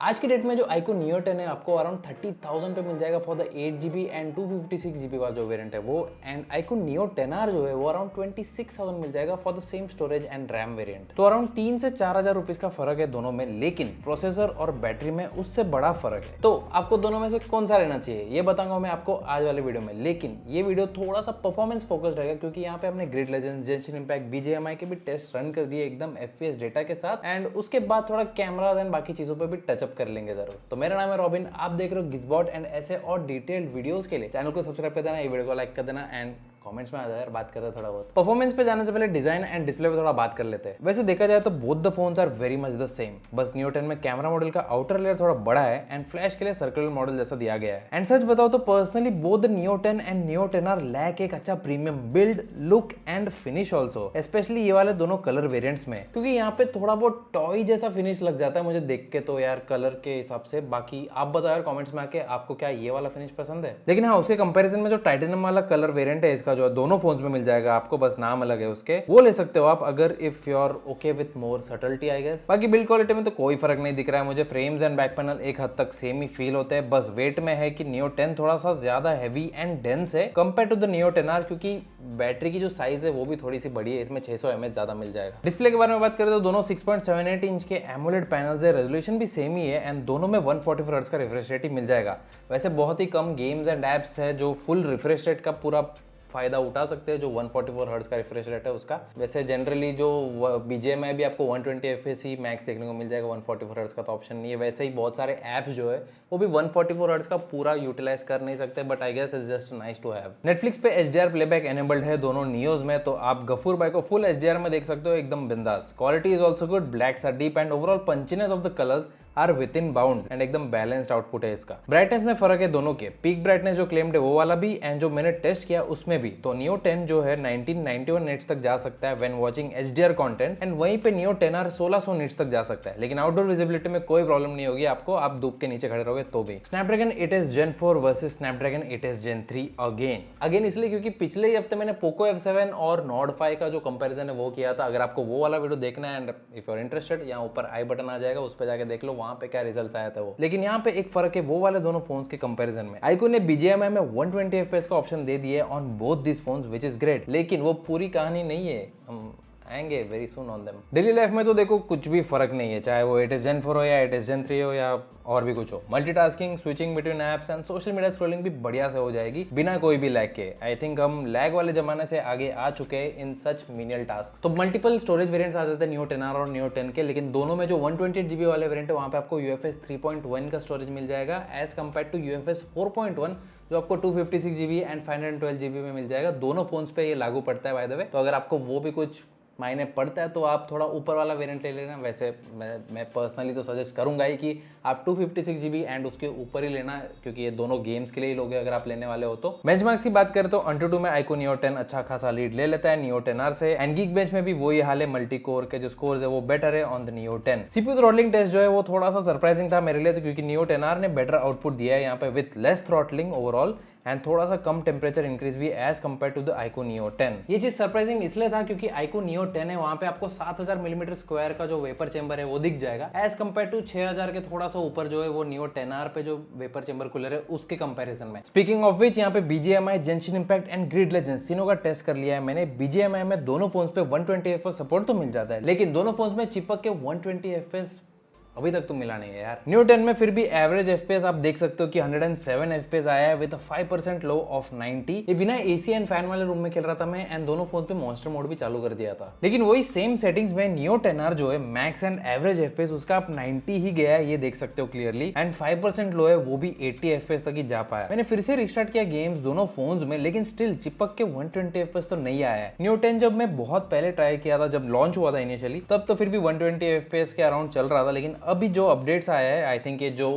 आज की डेट में जो iQOO Neo 10 है आपको अराउंड 30,000 पे मिल जाएगा for the 8GB and 256GB वाला जो वेरिएंट है वो, एंड iQOO Neo 10R जो है वो अराउंड 26,000 मिल जाएगा for the same storage and RAM variant. तो अराउंड 3 से 4,000 रुपीज का फर्क है दोनों में, लेकिन प्रोसेसर और बैटरी में उससे बड़ा फर्क है। तो आपको दोनों में से कौन सा लेना चाहिए ये बताऊंगा मैं आपको आज वाले वीडियो में, लेकिन ये वीडियो थोड़ा सा परफॉर्मेंस फोकस्ड रहेगा क्योंकि यहाँ पे हमने ग्रिड लेजेंड्स, जेंशिन इंपैक्ट, BGMI के भी टेस्ट रन कर दिए एकदम FPS डेटा के साथ, एंड उसके बाद थोड़ा कैमरा एंड बाकी चीजों पे भी टचअप कर लेंगे जरूर। तो मेरा नाम है रॉबिन, आप देख रहे हो गिज़बॉट, एंड ऐसे और डिटेल्ड वीडियोस के लिए चैनल को सब्सक्राइब कर देना, ये वीडियो को लाइक कर देना, एंड कमेंट्स में आ जाए यार, बात करते हैं थोड़ा बहुत। परफॉर्मेंस पे जाने से पहले डिजाइन एंड डिस्प्ले पे थोड़ा बात कर लेते हैं। वैसे देखा जाए तो both the phones are very much the same, बस Neo 10 में कैमरा मॉडल का आउटर लेयर थोड़ा बड़ा है एंड फ्लैश के लिए सर्कुलर मॉडल जैसा दिया गया है। एंड सच बताओ तो personally both the Neo 10 and Neo 10R lack एक अच्छा premium build, look and finish also, specially ये वाले दोनों कलर वेरियंट्स में, क्योंकि यहाँ पे थोड़ा बहुत टॉय जैसा फिनिश लग जाता है मुझे देख के तो यार कलर के हिसाब से। बाकी आप बताओ यार कमेंट्स में आके आपको क्या ये वाला फिनिश पसंद है। लेकिन हाँ, उसके कंपैरिजन में जो टाइटेनियम वाला कलर वेरिएंट है इसका जो है दोनों फोन्स में मिल जाएगा आपको, बस नाम अलग है उसके, वो ले सकते हो आप अगर if you are okay with more subtlety I guess. बाकी बिल्ड क्वालिटी में तो कोई फर्क नहीं दिख रहा है मुझे, फ्रेम्स एंड बैक पैनल एक हद तक सेम ही फील होते हैं, बस वेट में है कि Neo 10 थोड़ा सा ज्यादा हैवी एंड डेंस है compare to the Neo 10R, क्योंकि बैटरी की जो साइज है वो भी थोड़ी सी बड़ी है, इसमें 600 mAh ज्यादा मिल जाएगा। डिस्प्ले के बारे में बात करें तो दोनों 6.78 इंच के एमोलेड पैनल्स है, रेजोल्यूशन भी सेम ही है, एंड दोनों में 144 हर्ट्ज का रिफ्रेश रेट ही मिल जाएगा। वैसे बहुत ही कम गेम्स एंड एप्स है जो फुल रिफ्रेश रेट का पूरा फायदा उठा सकते हैं जो 144 हर्ट्ज का रिफ्रेश रेट है उसका। वैसे जनरली जो BGMI भी आपको 120 FPS ही मैक्स देखने को मिल जाएगा, 144 हर्ट्ज का तो ऑप्शन नहीं है। वैसे ही बहुत सारे ऐप्स जो है वो भी 144 हर्ट्ज का पूरा यूटिलाइज कर नहीं सकते, but I guess it's just nice to have. Netflix पे HDR प्लेबैक एनेबल्ड है दोनों नियोज में, तो आप गफूर भाई को फुल HDR में देख सकते हो एकदम बिंदास। Quality is also good, blacks are deep and overall punchiness of the colours are within इन बाउंड्स एंड एकदम बैलेंस्ड आउटपुट है इसका। ब्राइटनेस में फर्क है दोनों के, पीक ब्राइटनेस जो क्लेम्ड है वो वाला भी, एंड जो मैंने टेस्ट किया उसमें भी, तो Neo 10 जो है 1991 निट्स तक जा सकता है when watching HDR content, and वहीं पे Neo 10R 1600 निट्स तक जा सकता है, लेकिन आउटडोर विजिबिलिटी में कोई प्रॉब्लम नहीं होगी आपको, आप धूप के नीचे खड़े रहोगे तो भी। Snapdragon 8s Gen 4 versus Snapdragon 8s Gen 3 again इसलिए क्योंकि पिछले ही हफ्ते मैंने Poco F7 और Nord 5 का जो कंपैरिजन है वो किया था। अगर आपको वो वाला वीडियो देखना है and if you are interested, यहाँ ऊपर आई बटन आ जाएगा, उस पर जाके देख लो वहां पे क्या रिजल्ट आया था वो। लेकिन यहाँ पे एक फर्क है वो वाले दोनों फोन्स के कंपैरिजन में, iQOO ने BGMI में 120 FPS का ऑप्शन दे दिया है on both this phones which is great, लेकिन वो पूरी कहानी नहीं है, हम आएंगे very soon on them. Daily life में तो देखो कुछ भी फर्क नहीं है, चाहे वो 8s Gen 4 हो या 8s Gen 3 हो या और भी कुछ हो। Multitasking, switching between apps and social media scrolling भी बढ़िया से हो जाएगी बिना कोई भी लैग के। आई थिंक हम लैग वाले जमाने से आगे आ चुके हैं इन सच मिनियल टास्क। तो मल्टीपल स्टोरेज वेरिएंट्स आ जाते हैं Neo 10R और Neo 10 के, लेकिन दोनों में जो 128GB वाले वेरिएंट है वहां पे आपको UFS 3.1 का स्टोरेज मिल जाएगा एज कम्पेयर टू UFS 4.1 जो आपको 256GB एंड 512GB में मिल जाएगा। दोनों फोन्स पे ये लागू पड़ता है बाय द वे, तो अगर आपको वो भी कुछ मायने पड़ता है तो आप थोड़ा ऊपर वाला वेरिएंट ले लेना। वैसे मैं पर्सनली तो सजेस्ट करूंगा ही कि आप 256GB एंड उसके ऊपर ही लेना, क्योंकि ये दोनों गेम्स के लिए ही लोगे अगर आप लेने वाले हो तो। बेंचमार्क्स की बात करें तो Antutu में iQOO Neo 10 अच्छा खासा लीड ले लेता है Neo 10R से, एंड Geekbench में भी वही हाल है, मल्टी कोर के जो स्कोर्स है वो बेटर है on the Neo 10। CPU throttling test जो है वो थोड़ा सा सरप्राइजिंग था मेरे लिए, तो क्योंकि Neo 10R ने बेटर आउटपुट दिया है यहाँ पे with less throttling overall and थोड़ा सा कम टेम्परेचर इंक्रीज भी as compare to the iQOO Neo 10। ये चीज सरप्राइजिंग इसलिए था क्योंकि iQOO Neo 10 है वहां पे आपको 7000 मिलीमीटर स्क्वायर का जो वेपर चेंबर है वो दिख जाएगा एज कम्पेयर टू 6000 के थोड़ा सा ऊपर जो है वो Neo 10R पे जो वेपर चेंबर कूलर है उसके कंपैरिजन में। स्पीकिंग ऑफ विच, यहाँ पे BGMI, Genshin Impact and Grid Legends तीनों का टेस्ट कर लिया है मैंने। BGMI में दोनों फोन्स पे 120 FPS सपोर्ट तो मिल जाता है, लेकिन दोनों फोन्स में चिपक के 120 FPS अभी तक तो मिला नहीं है यार। Neo 10 में फिर भी एवरेज FPS आप देख सकते हो कि 107 FPS आया है विद 5% लो ऑफ 90। ये बिना AC एंड फैन वाले रूम में खेल रहा था मैं, एंड दोनों फोन पे मॉन्स्टर मोड भी चालू कर दिया था। लेकिन वही सेम सेटिंग्स में Neo 10R जो है मैक्स एंड एवरेज FPS उसका आप 90 ही गया है, ये देख सकते हो क्लियरली, एंड 5% लो है वो भी 80 FPS तक ही जा पाया। मैंने फिर से रिस्टार्ट किया गेम्स दोनों फोन्स में, लेकिन स्टिल चिपक के 120 FPS तो नहीं आया है। Neo 10 जब मैं बहुत पहले ट्राई किया था, जब लॉन्च हुआ था इनिशियली, तब तो फिर भी 120 FPS के अराउंड चल रहा था, लेकिन अभी जो अपडेट्स आया है, आई थिंक ये जो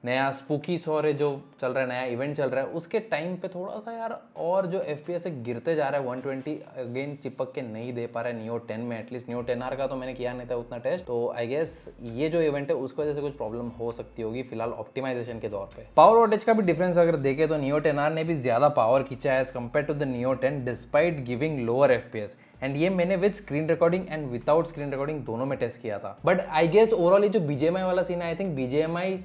नया स्पूकी सॉर जो चल रहा है, नया इवेंट चल रहा है, उसके टाइम पे थोड़ा सा यार और जो FPS है गिरते जा रहा है। 120 अगेन चिपक के नहीं दे पा रहा है नियो 10 में। एटलीस्ट नियो 10R का तो मैंने किया नहीं था उतना टेस्ट, तो आई गेस ये जो इवेंट है उसकी वजह से कुछ प्रॉब्लम हो सकती होगी फिलहाल ऑप्टिमाइजेशन के दौर पे। पावर वोल्टेज का भी डिफरेंस अगर देखें तो नियो 10R ने भी ज्यादा पावर खींचा है as compare to the Neo 10 despite giving lower FPS। And ये मैंने with screen recording and without screen recording दोनों में टेस्ट किया था। बट आई गेस ओवरऑल ये जो BGMI वाला सीन है, I think BGMI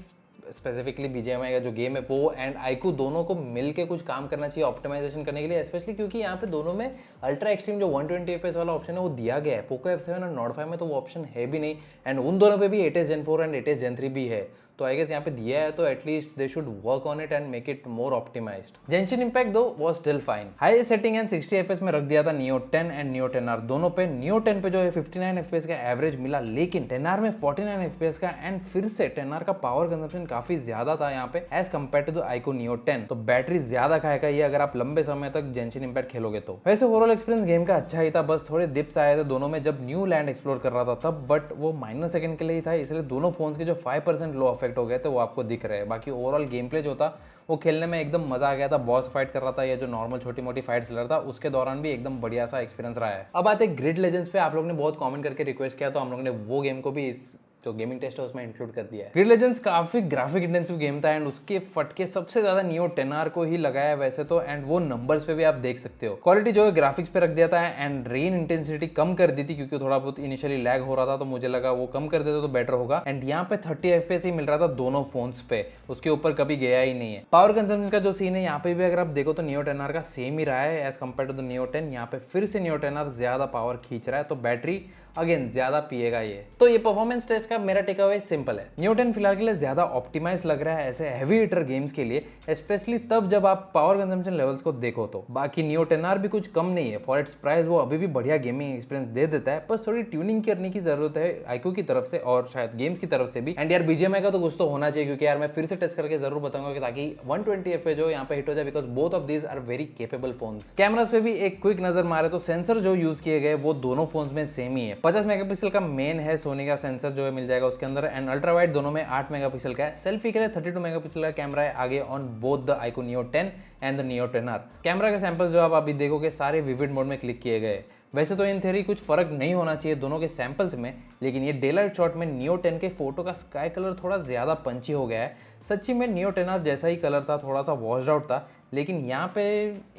specifically BGMI का जो गेम है वो एंड आईक्यू दोनों को मिलके कुछ काम करना चाहिए ऑप्टिमाइजेशन करने के लिए, स्पेशली क्योंकि यहाँ पे दोनों में अल्ट्रा एक्सट्रीम जो 120 FPS वाला ऑप्शन है वो दिया गया है। पोको F7 और नॉट 5 में तो वो ऑप्शन है भी नहीं, एंड उन दोनों पे भी 8S Gen 4 and 8S Gen 3 भी है। तो आई गेस यहाँ पे दिया है तो at least they should work on it and make it more optimized. Genshin Impact though was still fine. High setting and 60 FPS में रख दिया था नियो 10 एंड नियो 10R दोनों पे। नियो 10 पे जो है 59 FPS का एवरेज मिला, लेकिन 10R में 49 FPS का, एंड फिर से 10R का पावर कंजम्पशन काफी ज्यादा था यहाँ पे as compare to the iQOO Neo 10। तो बैटरी ज्यादा खाएगा ये अगर आप लंबे समय तक जेंशिन इंपैक्ट खेलोगे तो। वैसे ओवरऑल एक्सपीरियंस गेम का अच्छा ही था, बस थोड़े डिप्स आए थे दोनों में जब न्यू लैंड एक्सप्लोर कर रहा था तब, बट वो माइनस सेकंड के लिए ही था, इसलिए दोनों फोन्स के जो 5% लो अफेक्ट हो गए थे वो आपको दिख रहे हैं। बाकी ओवरऑल गेम प्ले जो था वो खेलने में एकदम मजा आ गया था। बॉस फाइट कर रहा था या जो नॉर्मल छोटी मोटी फाइट्स लड़ रहा था उसके दौरान भी एकदम बढ़िया सा एक्सपीरियंस रहा है। अब आते ग्रिड लेजेंड्स पे। आप लोग ने बहुत कमेंट करके रिक्वेस्ट किया तो हम लोग ने वो गेम को भी इस जो गेमिंग टेस्ट है उसमें इंक्लूड कर दिया है। ग्रिड लेजेंड्स काफी ग्राफिक इंटेंसिव गेम था एंड उसके फटके सबसे ज्यादा नियो 10R को ही लगाया है वैसे तो, एंड वो नंबर्स पे भी आप देख सकते हो। क्वालिटी जो है ग्राफिक्स पे रख दिया था एंड रेन इंटेंसिटी कम कर दी थी क्योंकि थोड़ा बहुत इनिशियली लैग हो रहा था, तो मुझे लगा वो कम कर देते तो बेटर होगा। एंड यहाँ पे 30 FPS ही मिल रहा था दोनों फोन्स पे, उसके ऊपर कभी गया ही नहीं है। पावर कंजम्पशन का जो सीन है यहाँ पे भी अगर आप देखो तो नियो 10R का सेम ही रहा है as compare to the Neo 10। यहाँ पे फिर से नियो 10R ज्यादा पावर खींच रहा है, तो बैटरी अगेन ज्यादा पिएगा ये। तो ये परफॉर्मेंस टेस्ट का मेरा टेक अवे सिंपल है, नियो 10 फिलहाल के लिए ज्यादा ऑप्टिमाइज लग रहा है ऐसे हैवी हिटर गेम्स के लिए, स्पेशली तब जब आप पावर कंजम्पशन लेवल्स को देखो तो। बाकी नियो 10R भी कुछ कम नहीं है, फॉर इट्स प्राइस वो अभी भी बढ़िया गेमिंग एक्सपीरियंस दे देता है, बस थोड़ी ट्यूनिंग करने की जरूरत है आईक्यू की तरफ से और शायद गेम्स की तरफ से भी। एंड यार BGMI का तो कुछ तो होना चाहिए, क्योंकि यार मैं फिर से टेस्ट करके जरूर बताऊंगा कि ताकि 120 FPS जो यहाँ पे हिट हो जाए, because both of these are very capable phones. Cameras पे भी एक क्विक नजर मारे तो सेंसर जो यूज किए गए वो दोनों फोन्स में सेम ही है। 50 मेगापिक्सल का मेन है सोनी का सेंसर जो है मिल जाएगा उसके अंदर, एंड अल्ट्रा वाइड दोनों में 8 मेगापिक्सल का है। सेल्फी के लिए 32 मेगापिक्सल का कैमरा है आगे on both the iQOO Neo 10 and the Neo 10R। Camera के सैंपल्स जो आप अभी देखोगे सारे विविड मोड में क्लिक किए गए। वैसे तो इन थ्योरी कुछ फर्क नहीं होना चाहिए दोनों के सैंपल्स में, लेकिन ये डे लाइट शॉट में नियो 10 के फोटो का स्काई कलर थोड़ा ज्यादा पंची हो गया है। सच्ची में नियो 10R जैसा ही कलर था, थोड़ा सा वॉश्ड आउट था, लेकिन यहाँ पे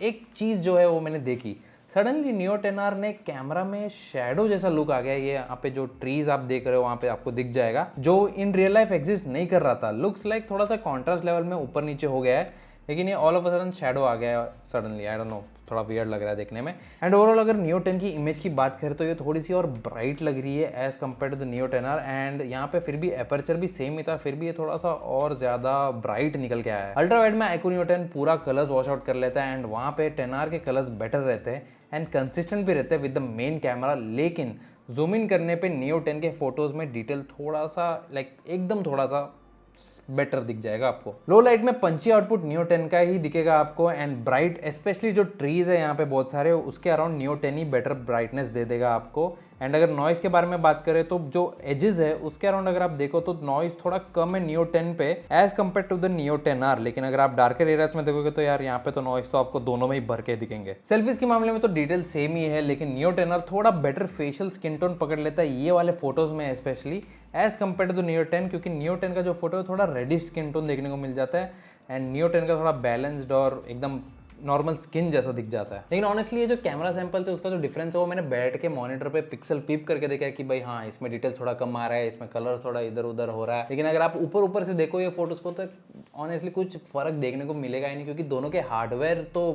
एक चीज जो है वो मैंने देखी, सडनली नियो 10R ने कैमरा में शैडो जैसा लुक आ गया। ये यहाँ पे जो ट्रीज आप देख रहे हो वहाँ पे आपको दिख जाएगा, जो इन रियल लाइफ एग्जिस्ट नहीं कर रहा था। लुक्स लाइक थोड़ा सा कॉन्ट्रास्ट लेवल में ऊपर नीचे हो गया है, लेकिन ये all of a sudden shadow आ गया है सडनली, आई डोंट नो, थोड़ा वियर्ड लग रहा है देखने में। एंड ओवरऑल अगर नियो 10 की इमेज की बात करें तो ये थोड़ी सी और ब्राइट लग रही है as compare to the Neo 10R। And यहाँ पे फिर भी एपर्चर भी सेम ही था, फिर भी ये थोड़ा सा और ज्यादा ब्राइट निकल के आया है। अल्ट्रा वाइड में आईक्यू नियो 10 पूरा कलर्स वॉश आउट कर लेता है, एंड वहाँ पे 10R के कलर्स बेटर रहते हैं एंड कंसिस्टेंट भी रहते हैं विद द मेन कैमरा। लेकिन जूम इन करने पे नियो 10 के फोटोज में डिटेल थोड़ा सा लाइक एकदम थोड़ा सा बेटर दिख जाएगा आपको। लो लाइट में पंची आउटपुट नियो 10 का ही दिखेगा आपको, एंड ब्राइट स्पेशली जो ट्रीज है यहाँ पे बहुत सारे उसके अराउंड नियो 10 ही बेटर ब्राइटनेस दे देगा आपको। एंड अगर नॉइस के बारे में बात करें तो जो एजेस है उसके अराउंड अगर आप देखो तो नॉइस थोड़ा कम है नियो 10 पे as compare to the Neo 10R। लेकिन अगर आप डार्कर एरियाज में देखोगे तो यार यहाँ पे तो नॉइस तो आपको दोनों में ही भर के दिखेंगे। सेल्फीज के मामले में तो डिटेल सेम ही है, लेकिन नियो 10R थोड़ा बेटर फेशियल स्किन टोन पकड़ लेता है ये वाले फोटोज में specially as compare to the Neo 10, क्योंकि नियो 10 का जो फोटो है थोड़ा रेडिश स्किन टोन देखने को मिल जाता है एंड नियो 10 का थोड़ा बैलेंस्ड और एकदम नॉर्मल स्किन जैसा दिख जाता है। लेकिन ऑनेस्टली ये जो कैमरा सैंपल्स है उसका जो डिफरेंस है वो मैंने बैठ के मॉनिटर पे पिक्सल पीप करके देखा है कि भाई हाँ इसमें डिटेल थोड़ा कम आ रहा है, इसमें कलर थोड़ा इधर उधर हो रहा है। लेकिन अगर आप ऊपर ऊपर से देखो ये फोटोज को तो ऑनेस्टली कुछ फर्क देखने को मिलेगा ही नहीं, क्योंकि दोनों के हार्डवेयर तो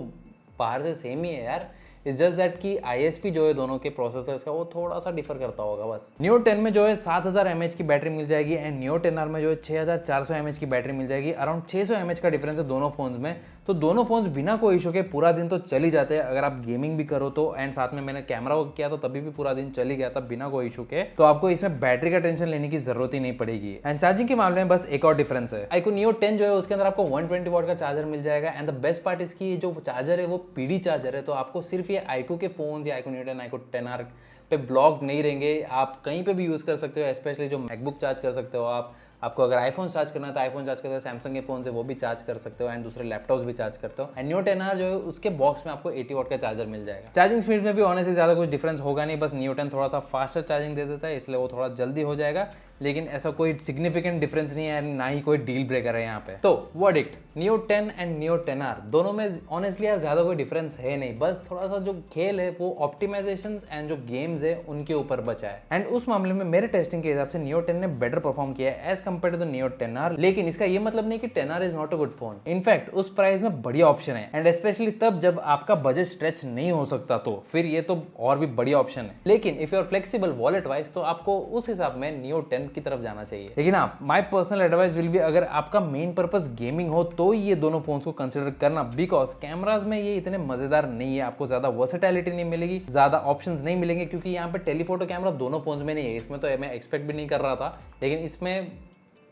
बाहर से सेम ही है यार। इट्स जस्ट दैट कि ISP जो है दोनों के प्रोसेसर्स का वो थोड़ा सा डिफर करता होगा बस। नियो 10 में जो है 7000 mAh की बैटरी मिल जाएगी एंड नियो 10R में जो है 6400 mAh की बैटरी मिल जाएगी। अराउंड 600 mAh का डिफरेंस है दोनों फोन्स में, तो दोनों फोन्स बिना कोई इशू के पूरा दिन तो चल ही जाते हैं अगर आप गेमिंग भी करो तो। एंड साथ में मैंने कैमरा वर्क किया तो तभी भी पूरा दिन चल ही गया था बिना कोई इशू के, तो आपको इसमें बैटरी का टेंशन लेने की जरूरत ही नहीं पड़ेगी। एंड चार्जिंग के मामले में बस एक और डिफरेंस है, आईक्यू नियो 10 जो है उसके अंदर आपको 120 वॉट का चार्जर मिल जाएगा। एंड द बेस्ट पार्ट इसकी जो चार्जर है वो PD चार्जर है, तो आपको सिर्फ ये आईक्यू के फोन या आईक्यू नियो 10 आईक्यू 10R पे ब्लॉक नहीं रहेंगे, आप कहीं पे भी यूज कर सकते हो। स्पेशली जो मैकबुक चार्ज कर सकते हो आप आपको अगर आईफोन चार्ज करना है तो आईफोन चार्ज करते हो, सैमसंग के फोन से वो भी चार्ज कर सकते हो एंड दूसरे लैपटॉप्स भी चार्ज करते हो। एंड Neo 10R जो है उसके बॉक्स में आपको 80 वाट का चार्जर मिल जाएगा। चार्जिंग स्पीड में भी ऑनेस्टली ज़्यादा कुछ डिफरेंस होगा नहीं, बस Neo 10 थोड़ा सा फास्टर चार्जिंग दे देता है, इसलिए वो थोड़ा जल्दी हो जाएगा, लेकिन ऐसा कोई सिग्निफिकेंट डिफरेंस नहीं है, ना ही कोई डील ब्रेकर है यहाँ पे। तो verdict, Neo 10 and Neo 10R दोनों में ऑनेस्टली यार ज़्यादा कोई डिफरेंस है नहीं, बस थोड़ा सा जो खेल है वो ऑप्टिमाइजेशन एंड जो गेम्स है उनके ऊपर बचा है। एंड उस मामले में मेरे टेस्टिंग के हिसाब से Neo 10 ने बेटर परफॉर्म किया है as compare to Neo 10R। लेकिन इसका ये मतलब नहीं कि 10R is not a good phone, in fact उस प्राइस में बढ़िया ऑप्शन है, एंड स्पेशली तब जब आपका बजट स्ट्रेच नहीं हो सकता तो फिर ये तो और भी बढ़िया ऑप्शन है। लेकिन if you are flexible wallet wise तो आपको उस हिसाब में Neo 10 की तरफ जाना चाहिए। लेकिन हाँ, my personal advice will be, अगर आपका मेन पर्पस गेमिंग हो तो ये दोनों फोन्स को कंसिडर करना, बिकॉज कैमराज में ये इतने मजेदार नहीं है, आपको ज्यादा वर्सेटैलिटी नहीं मिलेगी, ज्यादा ऑप्शंस नहीं मिलेंगे, क्योंकि यहाँ पे टेलीफोटो कैमरा दोनों फोन्स में नहीं है। इसमें तो मैं एक्सपेक्ट भी नहीं कर रहा था, लेकिन इसमें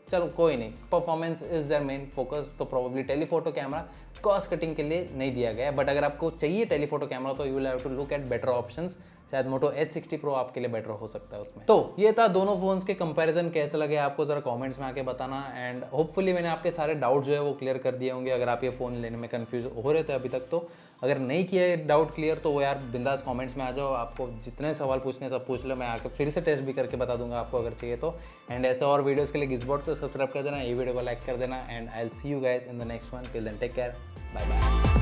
चलो कोई नहीं, performance is their main focus, तो probably telephoto camera cost cutting के लिए नहीं दिया गया है। बट अगर आपको चाहिए टेलीफोटो कैमरा तो you will have to look at better options, शायद मोटो H60 Pro आपके लिए बेटर हो सकता है उसमें। तो ये था दोनों फोन्स के कंपैरिजन, कैसे लगे आपको जरा कमेंट्स में आके बताना। एंड होपफुली मैंने आपके सारे डाउट जो है वो क्लियर कर दिए होंगे, अगर आप ये फ़ोन लेने में कंफ्यूज हो रहे थे अभी तक तो। अगर नहीं किया है डाउट क्लियर तो वो यार बिंदास कमेंट्स में आ जाओ, आपको जितने सवाल पूछने सब पूछ लो, मैं आके फिर से टेस्ट भी करके बता दूंगा आपको अगर चाहिए तो। एंड ऐसे और वीडियोज़ के लिए गिज़बॉट को सब्सक्राइब कर देना, ये वीडियो को लाइक कर देना, and I will see you guys in the next one. Till then take care, bye bye.